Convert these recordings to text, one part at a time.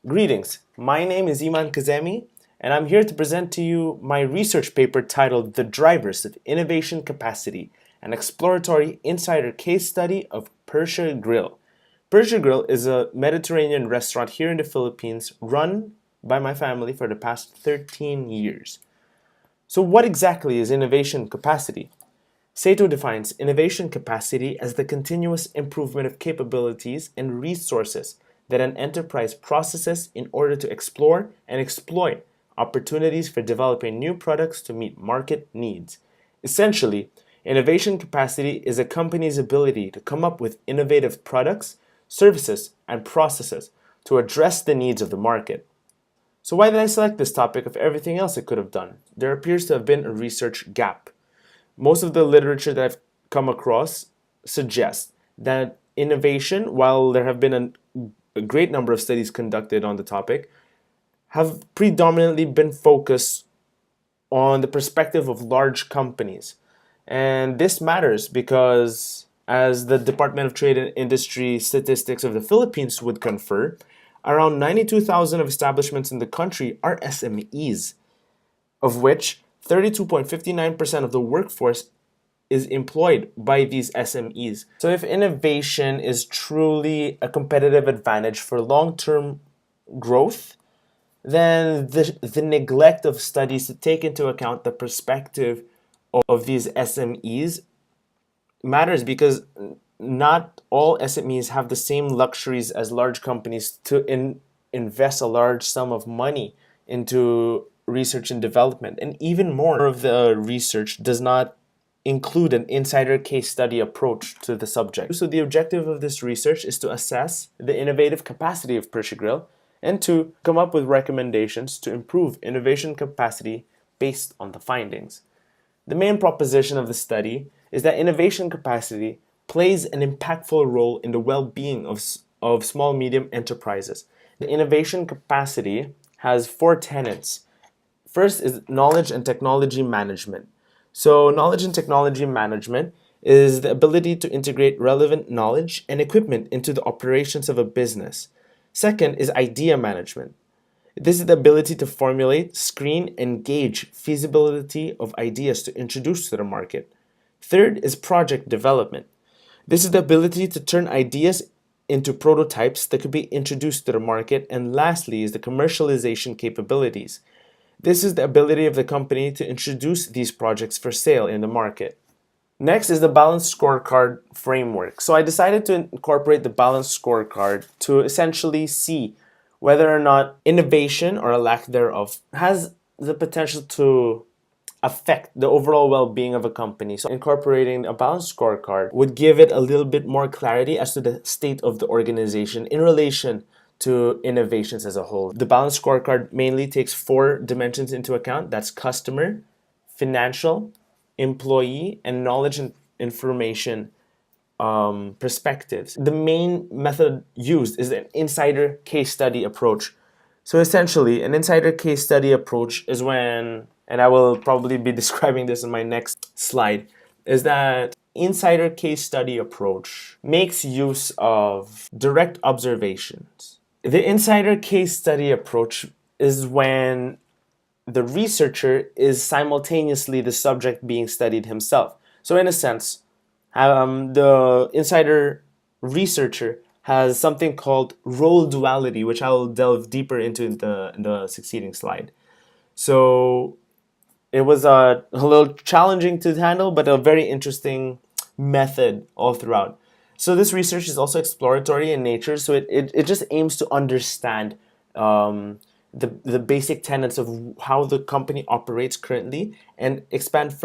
Greetings, my name is Iman Kazemi, and I'm here to present to you my research paper titled The Drivers of Innovation Capacity, an exploratory insider case study of Persia Grill. Persia Grill is a Mediterranean restaurant here in the Philippines run by my family for the past 13 years. So what exactly is innovation capacity? Sato defines innovation capacity as the continuous improvement of capabilities and resources that an enterprise processes in order to explore and exploit opportunities for developing new products to meet market needs. Essentially, innovation capacity is a company's ability to come up with innovative products, services, and processes to address the needs of the market. So why did I select this topic of everything else I could have done? There appears to have been a research gap. Most of the literature that I've come across suggests that innovation, while there have been a great number of studies conducted on the topic, have predominantly been focused on the perspective of large companies. And this matters because, as the Department of Trade and Industry statistics of the Philippines would confer, around 92,000 of establishments in the country are SMEs, of which 32.59% of the workforce is employed by these SMEs. So if innovation is truly a competitive advantage for long-term growth, then the neglect of studies to take into account the perspective of these SMEs matters, because not all SMEs have the same luxuries as large companies to invest a large sum of money into research and development. And even more of the research does not include an insider case study approach to the subject. So the objective of this research is to assess the innovative capacity of Persia Grill and to come up with recommendations to improve innovation capacity based on the findings. The main proposition of the study is that innovation capacity plays an impactful role in the well-being of small-medium enterprises. The innovation capacity has four tenets. First is knowledge and technology management. So knowledge and technology management is the ability to integrate relevant knowledge and equipment into the operations of a business. Second is idea management. This is the ability to formulate, screen, and gauge feasibility of ideas to introduce to the market. Third is project development. This is the ability to turn ideas into prototypes that could be introduced to the market. And lastly is the commercialization capabilities. This is the ability of the company to introduce these projects for sale in the market. Next is the balanced scorecard framework. So I decided to incorporate the balanced scorecard to essentially see whether or not innovation, or a lack thereof, has the potential to affect the overall well-being of a company. So incorporating a balanced scorecard would give it a little bit more clarity as to the state of the organization in relation to innovations as a whole. The balanced scorecard mainly takes four dimensions into account. That's customer, financial, employee, and knowledge and information perspectives. The main method used is an insider case study approach. So essentially, an insider case study approach is when, and I will probably be describing this in my next slide, is that insider case study approach makes use of direct observations. The insider case study approach is when the researcher is simultaneously the subject being studied himself. So in a sense, the insider researcher has something called role duality, which I will delve deeper into in the succeeding slide. So it was a little challenging to handle, but a very interesting method all throughout. So this research is also exploratory in nature, so it just aims to understand the basic tenets of how the company operates currently and expand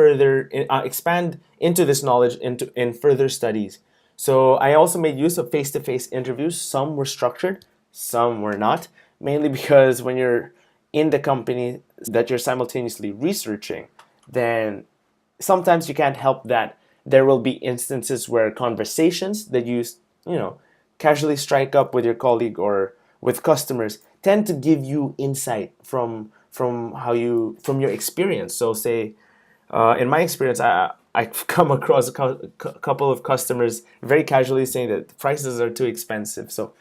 into this knowledge in further studies. So I also made use of face-to-face interviews. Some were structured, some were not, mainly because when you're in the company that you're simultaneously researching, then sometimes you can't help that there will be instances where conversations that you casually strike up with your colleague or with customers tend to give you insight from your experience. So say, in my experience, I've come across a couple of customers very casually saying that prices are too expensive. So,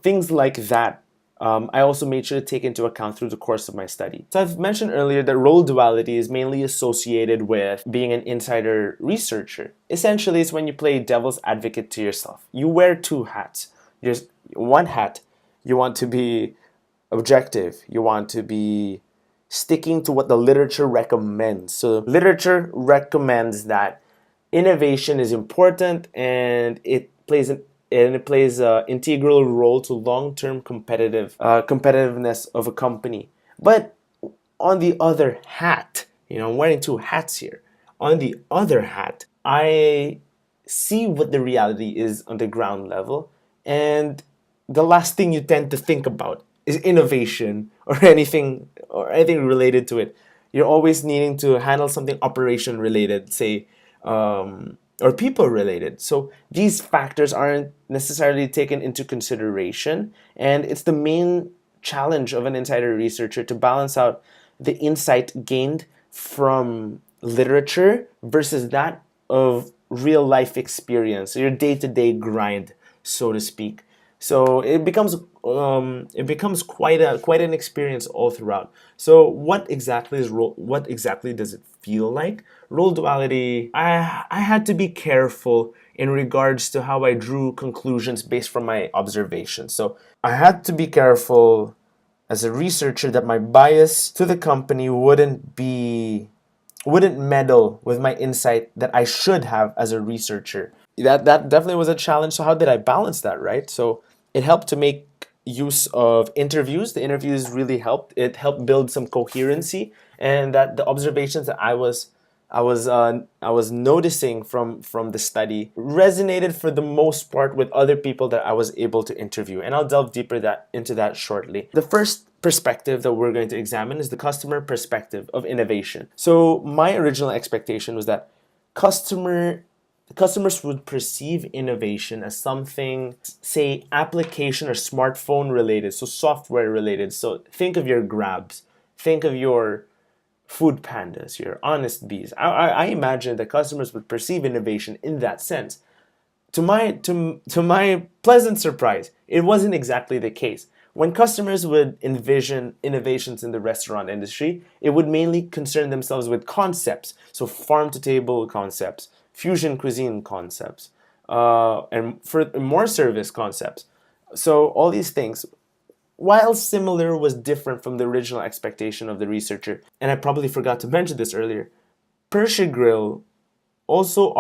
things like that I also made sure to take into account through the course of my study. So I've mentioned earlier that role duality is mainly associated with being an insider researcher. Essentially, it's when you play devil's advocate to yourself. You wear two hats. There's one hat, you want to be objective. You want to be sticking to what the literature recommends. So literature recommends that innovation is important and it plays an integral role to long-term competitiveness of a company. But on the other hat, I'm wearing two hats here. On the other hat, I see what the reality is on the ground level, and the last thing you tend to think about is innovation or anything related to it. You're always needing to handle something operation related, say, or people related. So these factors aren't necessarily taken into consideration, and it's the main challenge of an insider researcher to balance out the insight gained from literature versus that of real life experience, so your day-to-day grind, so to speak. So it becomes quite an experience all throughout. So what exactly does it feel like? Role duality. I had to be careful in regards to how I drew conclusions based from my observations. So I had to be careful as a researcher that my bias to the company wouldn't meddle with my insight that I should have as a researcher. That definitely was a challenge. So how did I balance that, right? So it helped to make use of interviews. The interviews really helped. It helped build some coherency, and that the observations that I was noticing from the study resonated for the most part with other people that I was able to interview. And I'll delve deeper into that shortly. The first perspective that we're going to examine is the customer perspective of innovation. So my original expectation was that customers would perceive innovation as something, say, application or smartphone related, so software related. So think of your Grabs, think of your Food Pandas, your Honest Bees. I imagine that customers would perceive innovation in that sense. To my pleasant surprise, it wasn't exactly the case. When customers would envision innovations in the restaurant industry, it would mainly concern themselves with concepts, so farm to table concepts, fusion cuisine concepts, and for more service concepts. So all these things, while similar, was different from the original expectation of the researcher. And I probably forgot to mention this earlier. Persia Grill also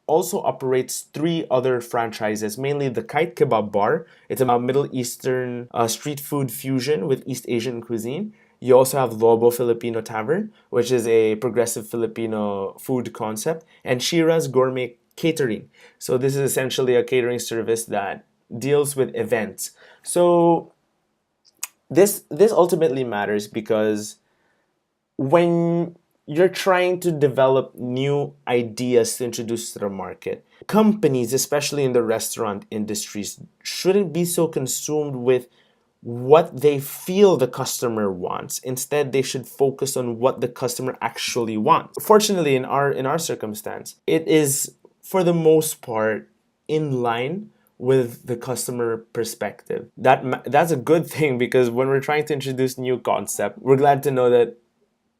operates three other franchises, mainly the Kite Kebab Bar. It's a Middle Eastern street food fusion with East Asian cuisine. You also have Lobo Filipino Tavern, which is a progressive Filipino food concept, and Shira's Gourmet Catering. So this is essentially a catering service that deals with events. So this ultimately matters because when you're trying to develop new ideas to introduce to the market, companies, especially in the restaurant industries, shouldn't be so consumed with what they feel the customer wants. Instead, they should focus on what the customer actually wants. Fortunately, in our circumstance, it is for the most part in line with the customer perspective. That's a good thing, because when we're trying to introduce new concept, we're glad to know that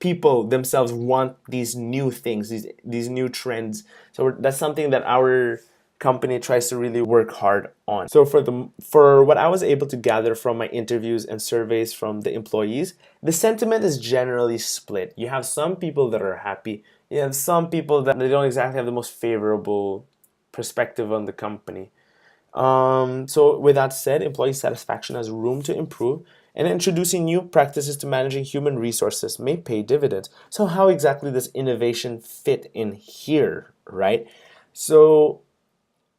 people themselves want these new things, these new trends. So that's something that our company tries to really work hard on. So for what I was able to gather from my interviews and surveys from the employees, the sentiment is generally split. You have some people that are happy. You have some people that they don't exactly have the most favorable perspective on the company. So with that said, employee satisfaction has room to improve, and introducing new practices to managing human resources may pay dividends. So how exactly does innovation fit in here, right? So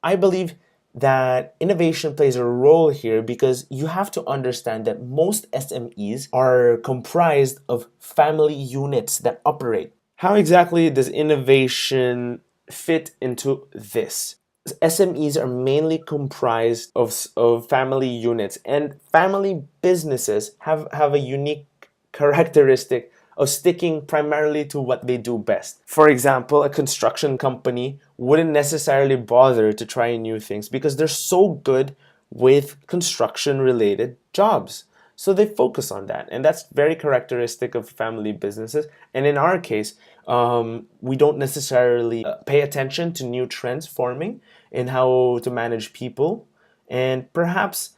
I believe that innovation plays a role here because you have to understand that most SMEs are comprised of family units that operate. How exactly does innovation fit into this? SMEs are mainly comprised of family units, and family businesses have a unique characteristic of sticking primarily to what they do best. For example, a construction company wouldn't necessarily bother to try new things because they're so good with construction related jobs. So they focus on that, and that's very characteristic of family businesses. And in our case, we don't necessarily pay attention to new trends forming in how to manage people, and perhaps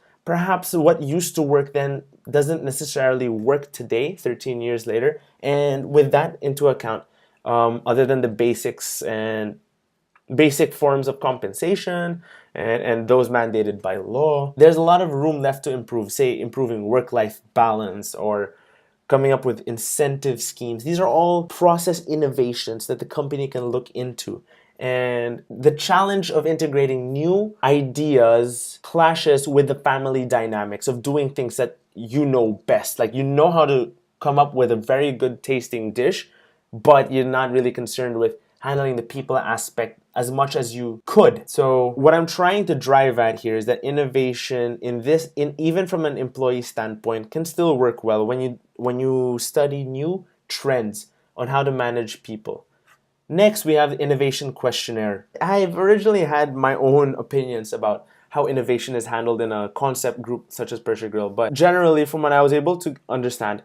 what used to work then doesn't necessarily work today, 13 years later. And with that into account, other than the basics and basic forms of compensation and those mandated by law, there's a lot of room left to improve, say improving work-life balance or coming up with incentive schemes. These are all process innovations that the company can look into. And the challenge of integrating new ideas clashes with the family dynamics of doing things that you know best. Like, you know how to come up with a very good tasting dish, but you're not really concerned with handling the people aspect as much as you could. So what I'm trying to drive at here is that innovation in even from an employee standpoint can still work well when you study new trends on how to manage people. Next, we have the innovation questionnaire. I've originally had my own opinions about how innovation is handled in a concept group such as Persia Grill, but generally, from what I was able to understand,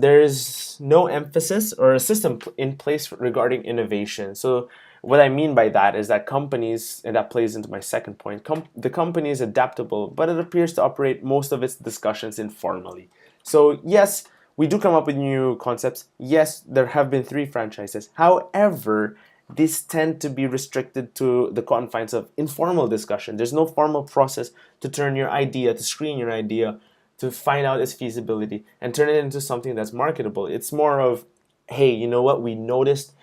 there is no emphasis or a system in place regarding innovation. So what I mean by that is that companies, and that plays into my second point, the company is adaptable, but it appears to operate most of its discussions informally. So yes, we do come up with new concepts. Yes, there have been 3 franchises. However, these tend to be restricted to the confines of informal discussion. There's no formal process to turn your idea, to screen your idea, to find out its feasibility and turn it into something that's marketable. It's more of, hey, you know what? We noticed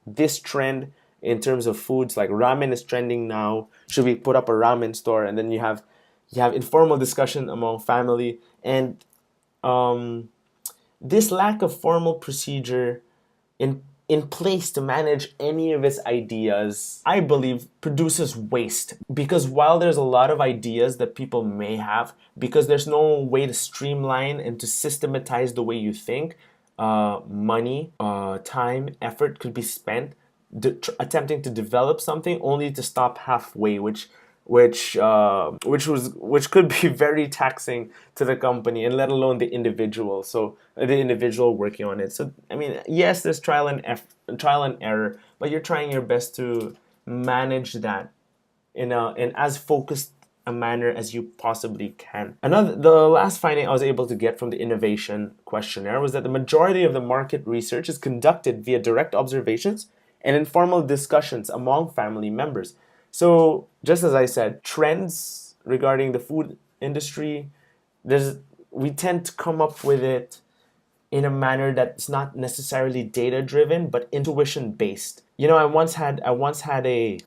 this trend in terms of foods, like ramen is trending now. Should we put up a ramen store? And then you have informal discussion among family, and this lack of formal procedure in place to manage any of its ideas, I believe, produces waste. Because while there's a lot of ideas that people may have, because there's no way to streamline and to systematize the way you think, money, time, effort could be spent attempting to develop something only to stop halfway, which could be very taxing to the company, and let alone the individual. So the individual working on it. So I mean, yes, there's trial and error, but you're trying your best to manage that in as focused a manner as you possibly can. The last finding I was able to get from the innovation questionnaire was that the majority of the market research is conducted via direct observations and informal discussions among family members. So just as I said, trends regarding the food industry, we tend to come up with it in a manner that's not necessarily data driven but intuition based. You know, I once had a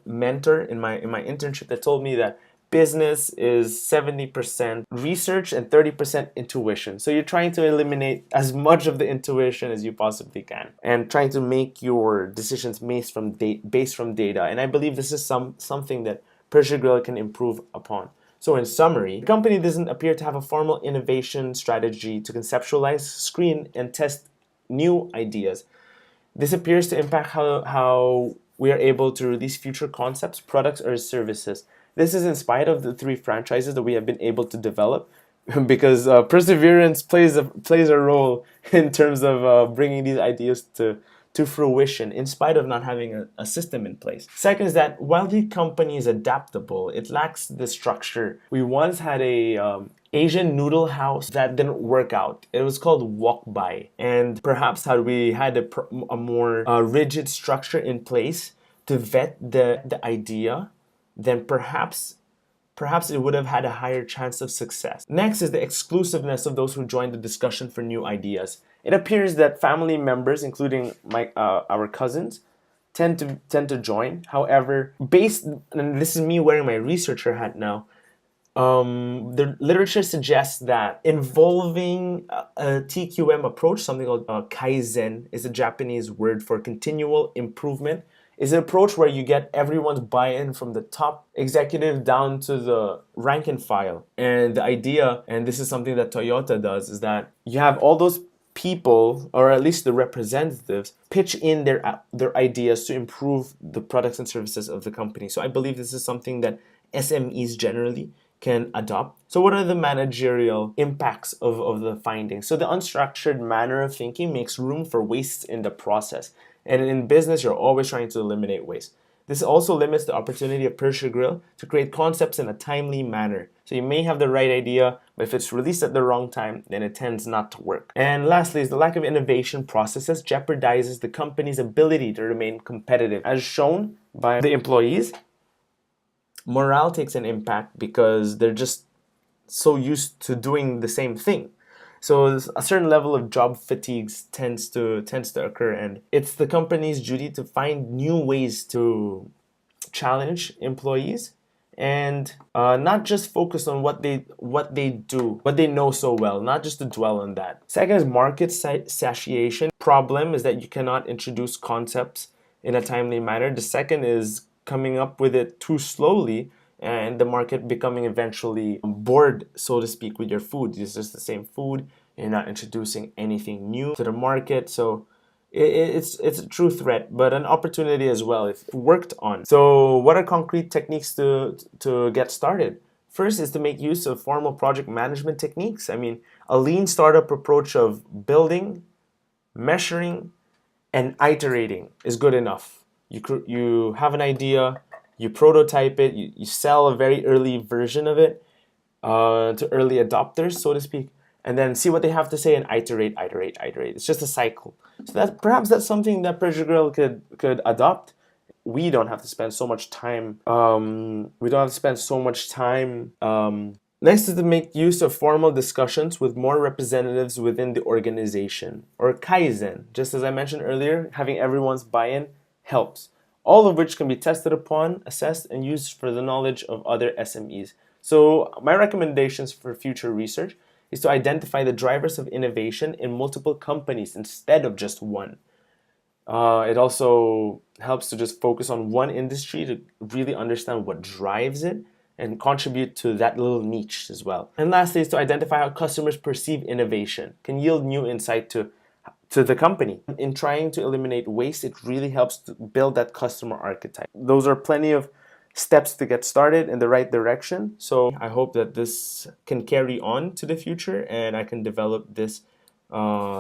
mentor in my internship that told me that business is 70% research and 30% intuition. So you're trying to eliminate as much of the intuition as you possibly can and trying to make your decisions based from data. And I believe this is something that Persia Grill can improve upon. So in summary, the company doesn't appear to have a formal innovation strategy to conceptualize, screen, and test new ideas. This appears to impact how we are able to release future concepts, products, or services. This is in spite of the 3 franchises that we have been able to develop, because perseverance plays a role in terms of bringing these ideas to fruition in spite of not having a system in place. Second is that while the company is adaptable, it lacks the structure. We once had a Asian noodle house that didn't work out. It was called Walk By, and perhaps had we had a more rigid structure in place to vet the idea, then perhaps it would have had a higher chance of success. Next is the exclusiveness of those who join the discussion for new ideas. It appears that family members, including our cousins, tend to join. However, and this is me wearing my researcher hat now, the literature suggests that involving a TQM approach, something called Kaizen, is a Japanese word for continual improvement, is an approach where you get everyone's buy-in from the top executive down to the rank and file. And the idea, and this is something that Toyota does, is that you have all those people, or at least the representatives, pitch in their ideas to improve the products and services of the company. So I believe this is something that SMEs generally can adopt. So what are the managerial impacts of the findings? So the unstructured manner of thinking makes room for waste in the process. And in business, you're always trying to eliminate waste. This also limits the opportunity of Persha Grill to create concepts in a timely manner. So you may have the right idea, but if it's released at the wrong time, then it tends not to work. And lastly is the lack of innovation processes jeopardizes the company's ability to remain competitive. As shown by the employees, morale takes an impact because they're just so used to doing the same thing. So a certain level of job fatigue tends to occur, and it's the company's duty to find new ways to challenge employees and not just focus on what they know so well, not just to dwell on that. Second is market satiation. Problem is that you cannot introduce concepts in a timely manner. The second is coming up with it too slowly and the market becoming eventually bored, so to speak, with your food. It's just the same food. You're not introducing anything new to the market. So it's a true threat, but an opportunity as well if worked on. So what are concrete techniques to get started? First is to make use of formal project management techniques. I mean, a lean startup approach of building, measuring, and iterating is good enough. You have an idea, you prototype it, you sell a very early version of it to early adopters, so to speak, and then see what they have to say and iterate. It's just a cycle. So that's something that Pressure Grill could adopt. We don't have to spend so much time. Next is to make use of formal discussions with more representatives within the organization, or Kaizen. Just as I mentioned earlier, having everyone's buy-in helps. All of which can be tested upon, assessed, and used for the knowledge of other SMEs. So my recommendations for future research is to identify the drivers of innovation in multiple companies instead of just one. It also helps to just focus on one industry to really understand what drives it and contribute to that little niche as well. And lastly is to identify how customers perceive innovation, can yield new insight to the company. In trying to eliminate waste, it really helps to build that customer archetype. Those are plenty of steps to get started in the right direction. So I hope that this can carry on to the future and I can develop this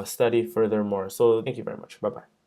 study furthermore. So thank you very much. Bye-bye.